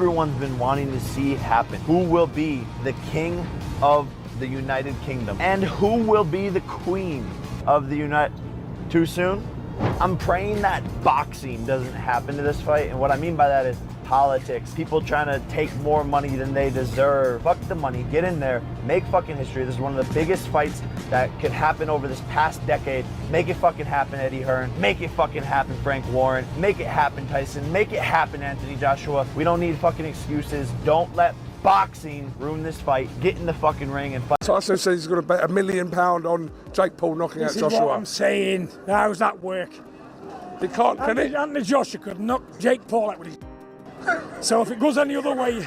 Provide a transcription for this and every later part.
everyone's been wanting to see happen. Who will be the king of the United Kingdom? And who will be the queen of the United... Too soon? I'm praying that boxing doesn't happen to this fight. And what I mean by that is politics. People trying to take more money than they deserve. Fuck the money. Get in there. Make fucking history. This is one of the biggest fights that could happen over this past decade. Make it fucking happen, Eddie Hearn. Make it fucking happen, Frank Warren. Make it happen, Tyson. Make it happen, Anthony Joshua. We don't need fucking excuses. Don't let boxing ruin this fight. Get in the fucking ring and fight. Tyson says he's going to bet £1 million on JakePaul knocking out Joshua. This is what I'm saying. How's that work? He can't, can he? Anthony Joshua could knock JakePaul out with his... So if it goes any other way,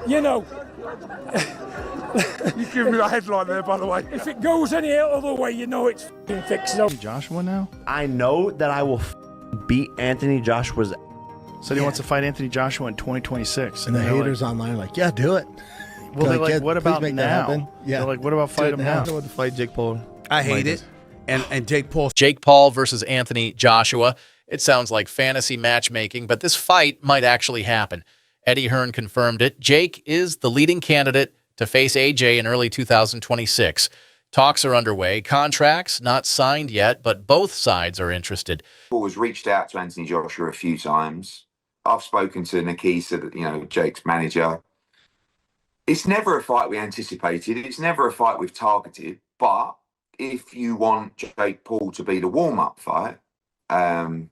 you know... You give me a headline there, by the way. If it goes any other way, you know it's f***ing fixed up. Joshua now? I know that I will beat Anthony Joshua's... So he wants to fight Anthony Joshua in 2026. And the haters online are like, yeah, do it. Well, they're like, what about now? Yeah. They're like, what about fight him now? I want to fight Jake Paul. I hate it. And JakePaul. Jake Paul versus Anthony Joshua. It sounds like fantasy matchmaking, but this fight might actually happen. Eddie Hearn confirmed it. Jake is the leading candidate to face AJ in early 2026. Talks are underway. Contracts not signed yet, but both sides are interested. Paul has reached out to Anthony Joshua a few times. I've spoken to Nikisa, Jake's manager. It's never a fight we anticipated. It's never a fight we've targeted. But if you want Jake Paul to be the warm-up fight, and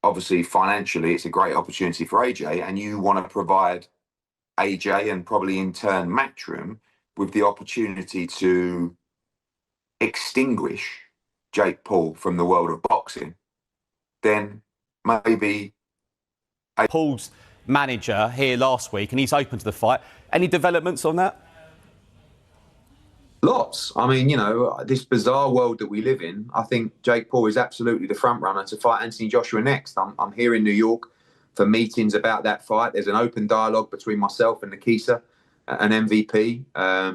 obviously financially it's a great opportunity for AJ, and you want to provide AJ and probably in turn Matchroom with the opportunity to extinguish Jake Paul from the world of boxing, then maybe... Paul's manager here last week, and he's open to the fight. Any developments on that? Lots. I mean, this bizarre world that we live in, I think Jake Paul is absolutely the front runner to fight Anthony Joshua next. I'm here in New York for meetings about that fight. There's an open dialogue between myself and Nikisa, an MVP. I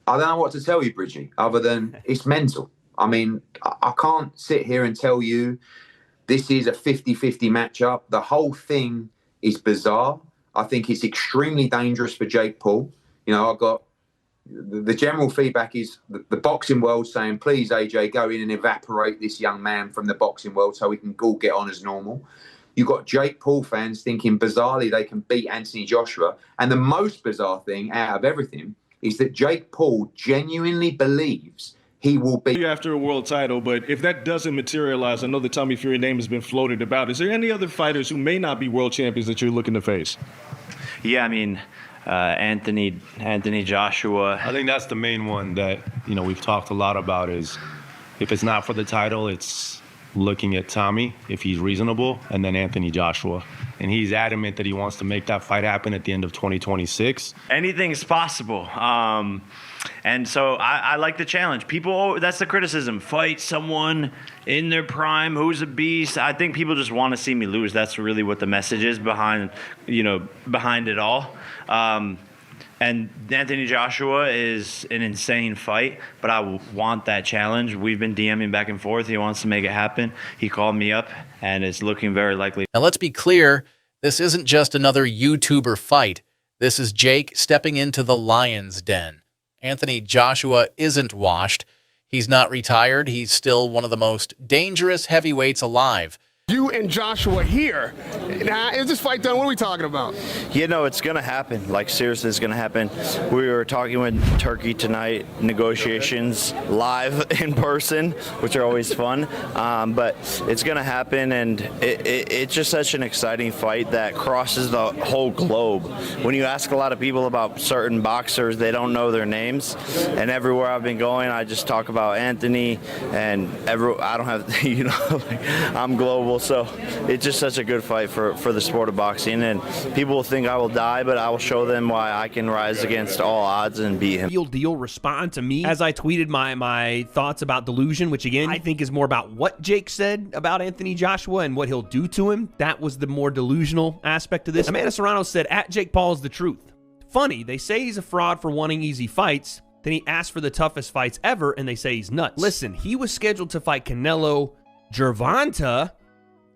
don't know what to tell you, Bridgie, other than it's mental. I mean, I can't sit here and tell you this is a 50-50 matchup. The whole thing is bizarre. I think it's extremely dangerous for Jake Paul. I've got the general feedback is the boxing world saying, please, AJ, go in and evaporate this young man from the boxing world so we can all get on as normal. You've got Jake Paul fans thinking bizarrely they can beat Anthony Joshua. And the most bizarre thing out of everything is that Jake Paul genuinely believes he will be after a world title. But if that doesn't materialize, I know the Tommy Fury name has been floated about. Is there any other fighters who may not be world champions that you're looking to face? Yeah, I mean, Anthony Joshua. I think that's the main one that, we've talked a lot about is if it's not for the title, it's looking at Tommy, if he's reasonable, and then Anthony Joshua. And he's adamant that he wants to make that fight happen at the end of 2026. Anything's possible. And so I like the challenge. People, that's the criticism. Fight someone in their prime who's a beast. I think people just want to see me lose. That's really what the message is behind it all. And Anthony Joshua is an insane fight, but I want that challenge. We've been DMing back and forth. He wants to make it happen. He called me up, and it's looking very likely. Now, let's be clear. This isn't just another YouTuber fight. This is Jake stepping into the lion's den. Anthony Joshua isn't washed. He's not retired. He's still one of the most dangerous heavyweights alive. You and Joshua here. Now, is this fight done? What are we talking about? It's going to happen. Like, seriously, it's going to happen. We were talking with Turkey tonight, negotiations live in person, which are always fun. But it's going to happen, and it's just such an exciting fight that crosses the whole globe. When you ask a lot of people about certain boxers, they don't know their names. And everywhere I've been going, I just talk about Anthony, and I don't have, I'm global. So it's just such a good fight for the sport of boxing, and people will think I will die, but I will show them why I can rise against all odds and beat him. Real deal respond to me as I tweeted my thoughts about delusion, which again I think is more about what Jake said about Anthony Joshua and what he'll do to him. That was the more delusional aspect of this. Amanda Serrano said, at Jake Paul is the truth. Funny, they say he's a fraud for wanting easy fights. Then he asked for the toughest fights ever, and they say he's nuts. Listen, he was scheduled to fight Canelo Gervonta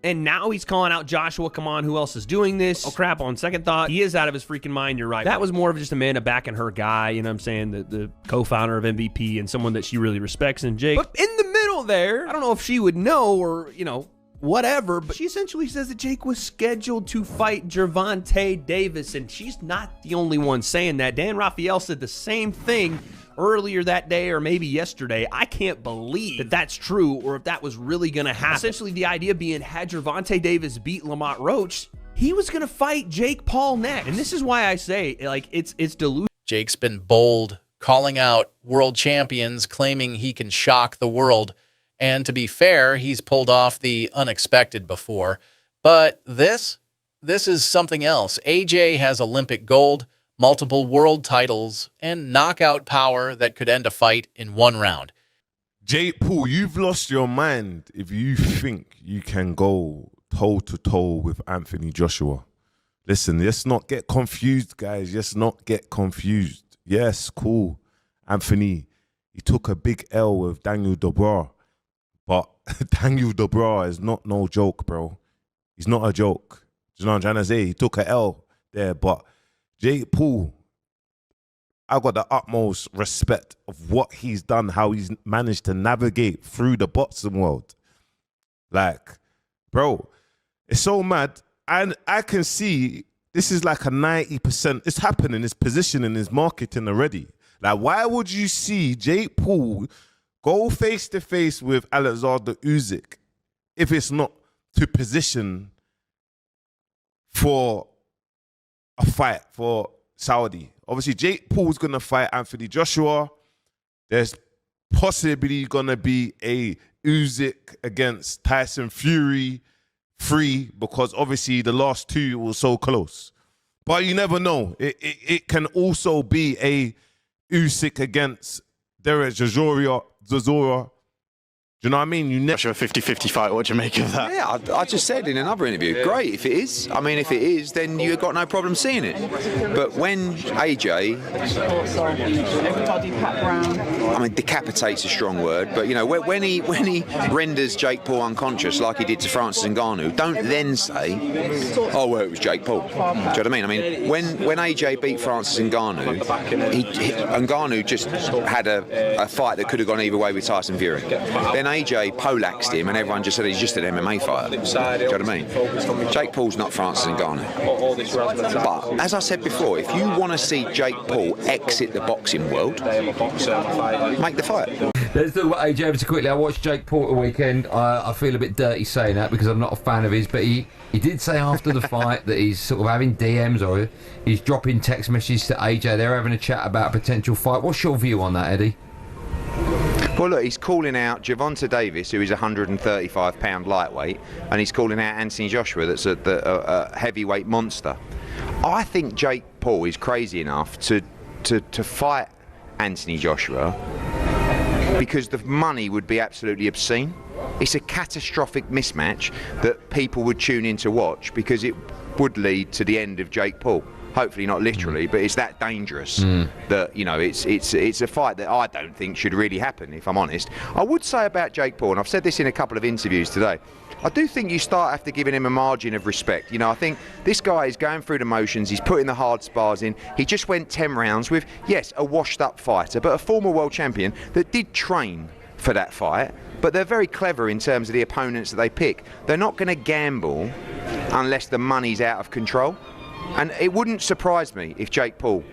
And now he's calling out Joshua. Come on, who else is doing this? Oh, crap, on second thought, he is out of his freaking mind. You're right. That was more of just Amanda backing her guy, you know what I'm saying, the co-founder of MVP and someone that she really respects in Jake. But in the middle there, I don't know if she would know or, you know, whatever, but she essentially says that Jake was scheduled to fight Gervonta Davis, and she's not the only one saying that. Dan Raphael said the same thing earlier that day or maybe yesterday. I can't believe that that's true or if that was really going to happen. Essentially, the idea being, had Gervonta Davis beat Lamont Roach, he was going to fight Jake Paul next. And this is why I say, like, it's delusional. Jake's been bold, calling out world champions, claiming he can shock the world. And to be fair, he's pulled off the unexpected before. But this is something else. AJ has Olympic gold, multiple world titles, and knockout power that could end a fight in one round. JakePaul, you've lost your mind if you think you can go toe-to-toe with AnthonyJoshua. Listen, let's not get confused, guys. Let's not get confused. Yes, cool. Anthony, he took a big L with Daniel Dubois. But Daniel Dubois is not no joke, bro. He's not a joke. Do you know what I'm trying to say? He took a L there, but JakePaul, I got the utmost respect of what he's done, how he's managed to navigate through the boxing world. Like, bro, it's so mad. And I can see this is like a 90%. It's happening, it's positioning, it's marketing already. Like, why would you see JakePaul go face-to-face with Alexander Usyk if it's not to position for a fight for Saudi? Obviously, JakePaul's going to fight AnthonyJoshua. There's possibly going to be a Usyk against Tyson Fury 3 because obviously the last two were so close. But you never know. It can also be a Usyk against Derek Chisora. Do you know what I mean? You never. A 50-50 fight. What do you make of that? Yeah, I just said in another interview, great if it is. I mean, if it is, then you've got no problem seeing it. But when AJ, I mean, decapitate's a strong word, but you know, when he renders JakePaul unconscious like he did to Francis Ngannou, don't then say, oh well, it was JakePaul. Do you know what I mean? I mean, when AJ beat Francis Ngannou, Ngannou just had a fight that could have gone either way with Tyson Fury. Then AJ poleaxed him and everyone just said he's just an MMA fighter. Do you know what I mean? JakePaul's not Francis Ngannou. But as I said before, if you want to see JakePaul exit the boxing world, make the fight. Let's talk about AJ ever so quickly. I watched JakePaul the weekend. I feel a bit dirty saying that because I'm not a fan of his, but he did say after the fight that he's sort of having DMs or he's dropping text messages to AJ. They're having a chat about a potential fight. What's your view on that, Eddie? Well, look, he's calling out Gervonta Davis, who is a 135-pound lightweight, and he's calling out AnthonyJoshua, that's a heavyweight monster. I think JakePaul is crazy enough to fight AnthonyJoshua because the money would be absolutely obscene. It's a catastrophic mismatch that people would tune in to watch because it would lead to the end of JakePaul. Hopefully not literally, but it's that dangerous that, you know, it's a fight that I don't think should really happen, if I'm honest. I would say about JakePaul, and I've said this in a couple of interviews today, I do think you start after giving him a margin of respect. You know, I think this guy is going through the motions, he's putting the hard spars in, he just went 10 rounds with, yes, a washed up fighter, but a former world champion that did train for that fight. But they're very clever in terms of the opponents that they pick. They're not going to gamble unless the money's out of control. And it wouldn't surprise me if JakePaul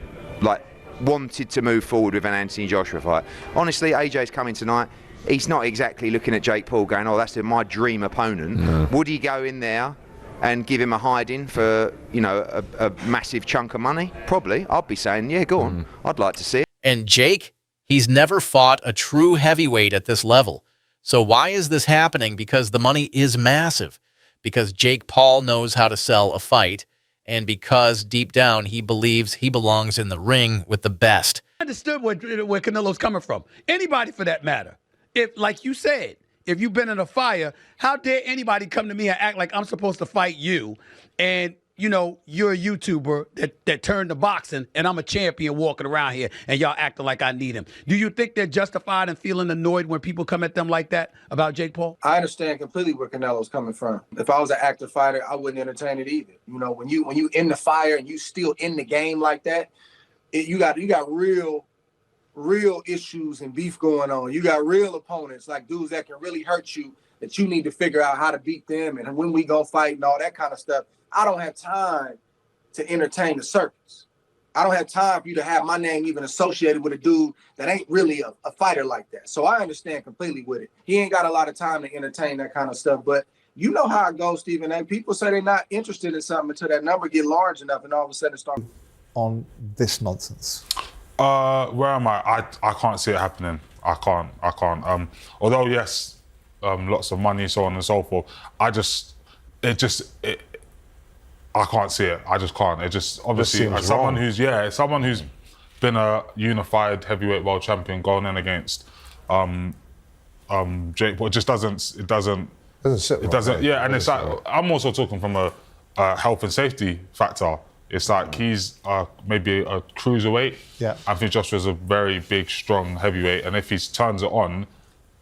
wanted to move forward with an AnthonyJoshua fight. Honestly, AJ's coming tonight. He's not exactly looking at JakePaul going, oh, that's my dream opponent. No. Would he go in there and give him a hiding for, you know, a massive chunk of money? Probably. I'd be saying, yeah, go on. I'd like to see it. And Jake, he's never fought a true heavyweight at this level. So why is this happening? Because the money is massive. Because JakePaul knows how to sell a fight. And because deep down he believes he belongs in the ring with the best. I understood where Canelo's coming from. Anybody for that matter. If, like you said, if you've been in a fire, how dare anybody come to me and act like I'm supposed to fight you? And you know, you're a YouTuber that turned to boxing, and I'm a champion walking around here, and y'all acting like I need him. Do you think they're justified in feeling annoyed when people come at them like that about Jake Paul? I understand completely where Canelo's coming from. If I was an active fighter, I wouldn't entertain it either. You know, when you in the fire and you still in the game like that, you got real issues and beef going on. You got real opponents, like dudes that can really hurt you, that you need to figure out how to beat them and when we go fight and all that kind of stuff. I don't have time to entertain the circus. I don't have time for you to have my name even associated with a dude that ain't really a fighter like that. So I understand completely with it. He ain't got a lot of time to entertain that kind of stuff. But you know how it goes, Stephen A. People say they're not interested in something until that number get large enough and all of a sudden start. On this nonsense? Where am I? I can't see it happening. I can't. Although, yes, lots of money, so on and so forth. I can't see it. I just can't. It just obviously as someone who's been a unified heavyweight world champion going in against Jake Paul, it doesn't sit right. Yeah, and it's like I'm also talking from a health and safety factor. It's like he's maybe a cruiserweight. Yeah. Anthony Joshua's a very big, strong heavyweight, and if he turns it on,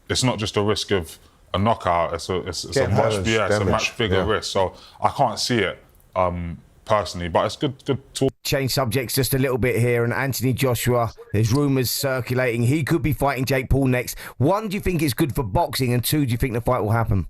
it's not just a risk of a knockout. It's a much bigger risk. So I can't see it. Personally, but it's good talk. Change subjects just a little bit here, and Anthony Joshua, there's rumours circulating he could be fighting Jake Paul next. One, do you think it's good for boxing, and two, do you think the fight will happen?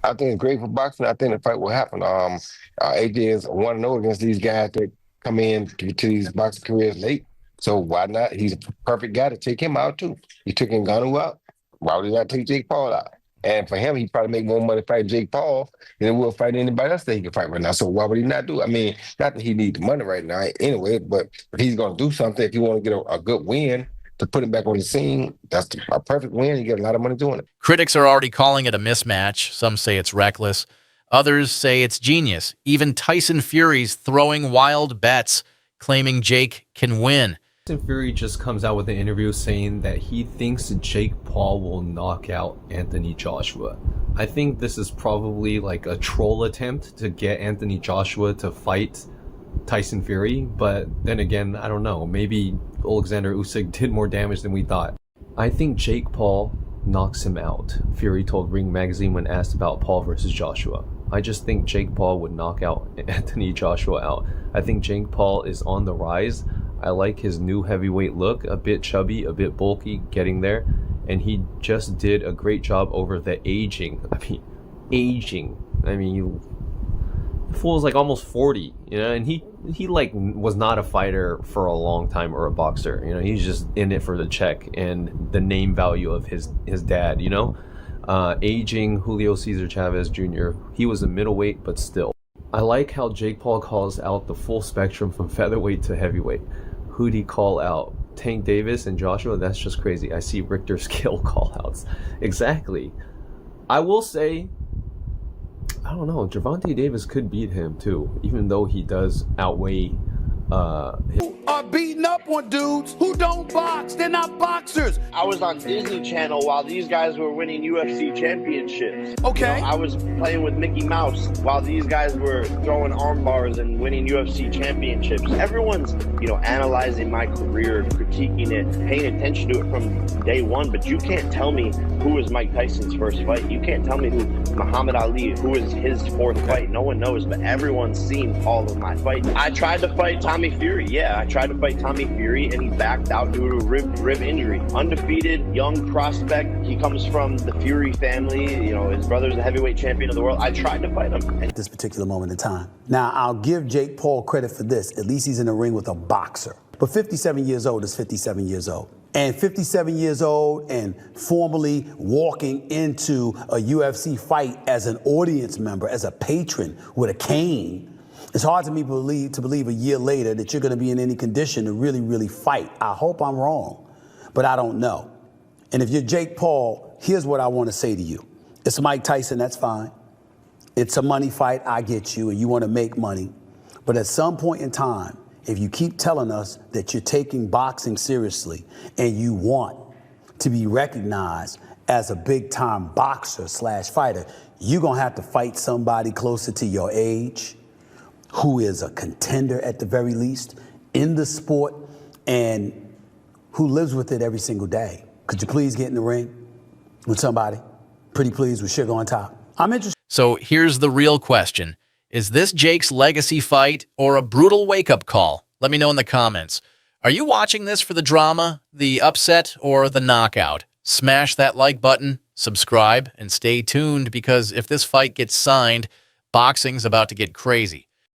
I think it's great for boxing. I think the fight will happen. AJ is 1-0 against these guys that come in to these boxing careers late. So why not? He's a perfect guy to take him out too. He took Ngannou out. Why would he not take Jake Paul out? And for him, he'd probably make more money fighting Jake Paul than he will fight anybody else that he can fight right now. So why would he not do it? I mean, not that he needs the money right now anyway, but if he's going to do something, if you want to get a good win to put him back on the scene, that's a perfect win. You get a lot of money doing it. Critics are already calling it a mismatch. Some say it's reckless. Others say it's genius. Even Tyson Fury's throwing wild bets, claiming Jake can win. Tyson Fury just comes out with an interview saying that he thinks Jake Paul will knock out Anthony Joshua. I think this is probably like a troll attempt to get Anthony Joshua to fight Tyson Fury, but then again, I don't know. Maybe Alexander Usyk did more damage than we thought. I think Jake Paul knocks him out, Fury told Ring Magazine when asked about Paul versus Joshua. I just think Jake Paul would knock out Anthony Joshua out. I think Jake Paul is on the rise. I like his new heavyweight look, a bit chubby, a bit bulky, getting there. And he just did a great job over the aging. I mean, the fool's like almost 40, you know, and he like was not a fighter for a long time or a boxer, you know, he's just in it for the check and the name value of his dad, you know. Aging Julio Cesar Chavez Jr., he was a middleweight, but still. I like how Jake Paul calls out the full spectrum from featherweight to heavyweight. Who'd he call out? Tank Davis and Joshua? That's just crazy. I see Richter scale call-outs. Exactly. I will say, I don't know, Gervonta Davis could beat him too, even though he does outweigh Are beating up on dudes who don't box. They're not boxers. I was on Disney Channel while these guys were winning UFC championships. Okay. You know, I was playing with Mickey Mouse while these guys were throwing arm bars and winning UFC championships. Everyone's, you know, analyzing my career, critiquing it, paying attention to it from day one, but you can't tell me who was Mike Tyson's first fight. You can't tell me who Muhammad Ali, who is his fourth fight. No one knows, but everyone's seen all of my fights. I tried to fight Tommy Fury. Yeah, I tried to fight Tommy Fury and he backed out due to a rib injury. Undefeated, young prospect. He comes from the Fury family. You know, his brother's the heavyweight champion of the world. I tried to fight him. At this particular moment in time. Now, I'll give Jake Paul credit for this. At least he's in the ring with a boxer. But 57 years old is 57 years old. And 57 years old and formally walking into a UFC fight as an audience member, as a patron with a cane, it's hard to me believe a year later that you're going to be in any condition to really, really fight. I hope I'm wrong, but I don't know. And if you're Jake Paul, here's what I want to say to you. It's Mike Tyson, that's fine. It's a money fight, I get you, and you want to make money. But at some point in time, if you keep telling us that you're taking boxing seriously and you want to be recognized as a big-time boxer / fighter, you're going to have to fight somebody closer to your age who is a contender at the very least in the sport and who lives with it every single day. Could you please get in the ring with somebody? Pretty please with sugar on top. I'm interested. So here's the real question. Is this Jake's legacy fight or a brutal wake-up call? Let me know in the comments. Are you watching this for the drama, the upset, or the knockout? Smash that like button, subscribe, and stay tuned because if this fight gets signed, boxing's about to get crazy.